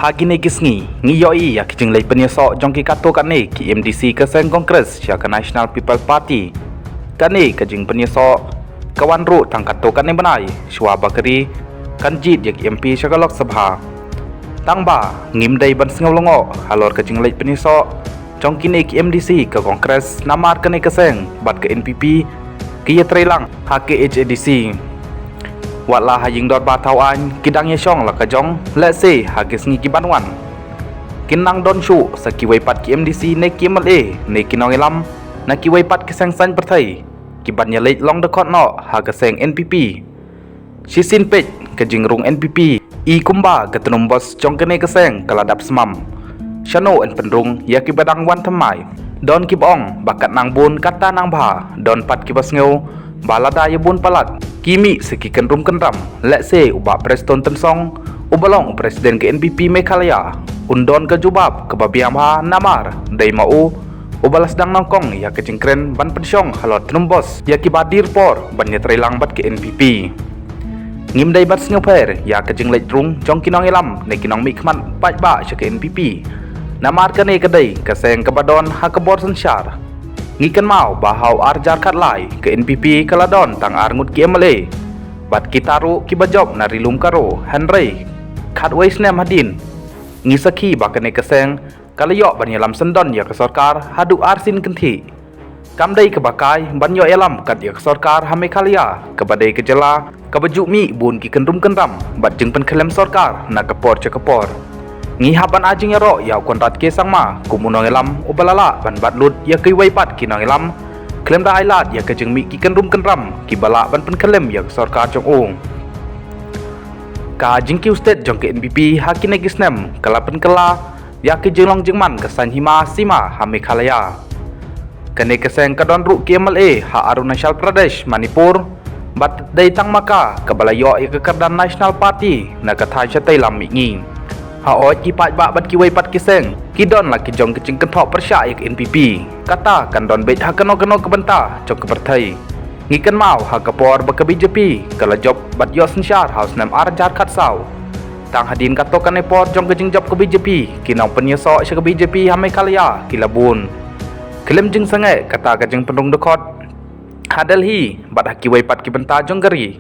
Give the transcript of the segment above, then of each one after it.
Hagine gisngi ngiyoi ya kijing lay penyesok jong ki kato kane ki MDC keseng Kongres ya ke National People Party kane kajing penyesok kawan ru tang kato kane benai shwa bakari kanjit ya ki MP Shagalok Sabha tang ba ngim dai ban singau longo halor kajing lay penyesok jong kine ki MDC ke Kongres namar kane keseng bat ke NPP ki yatrelang HKHADC Watlah haying dot batau an kidang yesong la kajong let's say hagis ngi kibanwan kinang don shu sa kiwai pat ki MDC ne kimal ne kinong elam na kiwai pat kisang san perthai kiban ya leit long the court no hagaseng NPP sisin pech kajing rung NPP I kumba gatunum bos jong kene keseng kaladap semam shano en penrung ya kibadang wan thamai don kibong bakat nang bun kata nang bha don pat kibas ngeu balada ya bun palat Kimi sekikan rum kenram let's say ubah preston tensong ubalong presiden ke NPP Meghalaya undon ke jubab ke babiamha namar dai mau ubalas dang nongkong ya ke cingkren ban pensyong halot trumbos ya ki badir por ban nyetrelang bat ke NPP ngim dai bat sngoper ya ke jing leit rung jong kinong elam ne kinong mi khmat pat ba ke NPP namar ke ne ke dai ke seng ke badon ha ke bor sensyar ngikan mau bahau arjar kat lai ke NPP kaladon tang arngut ki MLA bat kitaru ki bajob na rilum karo Henry khat wais nem hadin ngisaki bakane keseng kalayok banyalam sendon ya ke sarkar hadu arsin kenti kamdai ke bakai banyo elam kat ya ke sarkar ha Meghalaya ke badai ke jela ke bajuk mi bun ki kenrum kenram bat jeng pen kelem sarkar na kepor cekepor ngi haban ajing ero ya kontrat ke sangma kumunong elam ubalala ban batlut ya ke waipat kinong elam klem da ailat ya ke jeng mi ki kenrum kenram ki bala ban pen kelem ya sarkar jong ong ka jing ki state jong ke NPP hakine gisnem kalapen kala ya ke jenglong jengman ke sanhima sima ha Meghalaya kene keseng kadon ru ki MLA ha Arunachal Pradesh Manipur bat dai tang maka ke balayo ya ke Kerdan National Party na kathai chatai lam mi ngi haot ki pat ba bat ki wai pat kiseng ki don la ki jong ke cing kenthok persya ik NPP kata kan don bet ha keno ke benta jok ke perthai ngikan mau ha ke por ba ke BJP kala job bat yo sensyar house nam arjar khat sau tang hadin kato kan por jong ke jing job ke BJP kinong penyesok ke BJP ha Meghalaya ki labun kelem jing sangai kata ke jing penrung dekot ha Delhi bat ha ki wai pat ki benta jong gari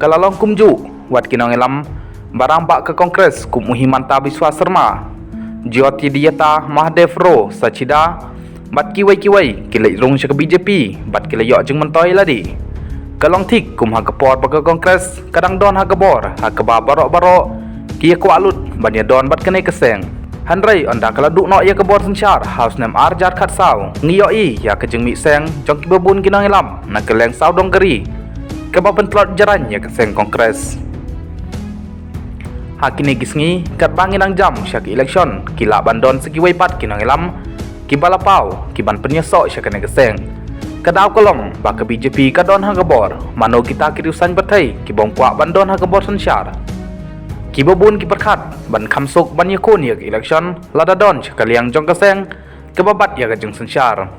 kala long kumju wat kinong elam barang bak ke Kongres kum Himanta Biswa Sarma Jyoti Diyata Mahdev Ro Sachida bat kiwai kilai rung ke BJP bat kilai yok jeng mentoi ladi kalong tik kum ha kepor bak ke Kongres kadang don ha kebor ha keba barok kia ku alut banya don bat kene keseng Henry onda kala duk no ya kebor sensyar house nam arjar khat sau ngiyoi ya ke jeng mi seng jong ki babun kinang elam na keleng sau dong geri keba pentlot jaran ya keseng Kongres hakine gisngi kat bangin ang jam syak election kila bandon segi waipat kinang elam kibala pau kiban penyesok syak kene geseng kadaw kolong ba ke BJP kadon ha gabor mano kita kiriusan batai kibong kwa bandon ha gabor sensyar kibobun kiperkhat ban khamsuk ban yakun yak election ladadon syak kaliang jong keseng kebabat ya kajeng sensyar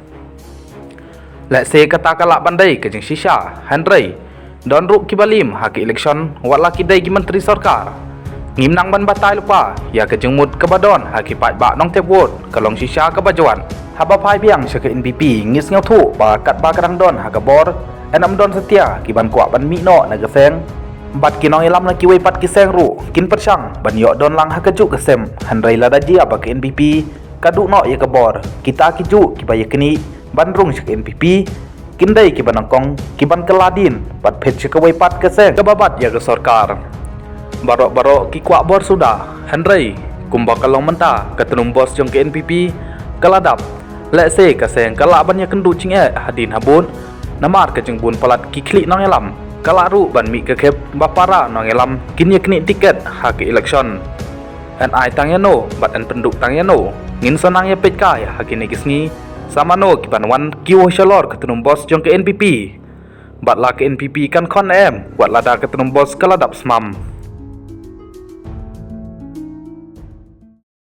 let's say kata kala bandai kajeng shisha Henry don ru kibalim ha ke election wala kidai ki menteri sarkar ngim nang ban batai lupa ya ke jengmut ke badon haki pat ba nong tep wot kalong shisha ke bajuan haba pai biang syake NPP ngis ngau thu ba kat ba kadang don ha bor enam don setia ki ban kwa ban mi no na geseng bat kinong elam na kiwai pat kiseng ru kin persang ban yo don lang ha kejuk kesem Henry ladaji apa ke NPP kadu no ya ke bor kita kiju ki ba yakni ban rung syake NPP kindai ki banangkong ki ban keladin bat phet syake wai pat keseng ke babat ya ke sarkar barok ki kuak bor sudah Henry kumba kalong menta ketenum bos jong ke NPP kaladap let's say kaseng kala banyak kendu cing hadin habun namar ke jeng bun palat ki klik nong elam kala ru ban mi ke kep bapara nong elam kin yakni tiket ha ke election an ai tangya no bat an penduk tangya no ngin sanang ya pet ka ya hakini gisngi sama no ki ban wan ki wo shalor ketenum bos jong ke NPP bat la ke NPP kan kon em wat lada ketenum bos kaladap smam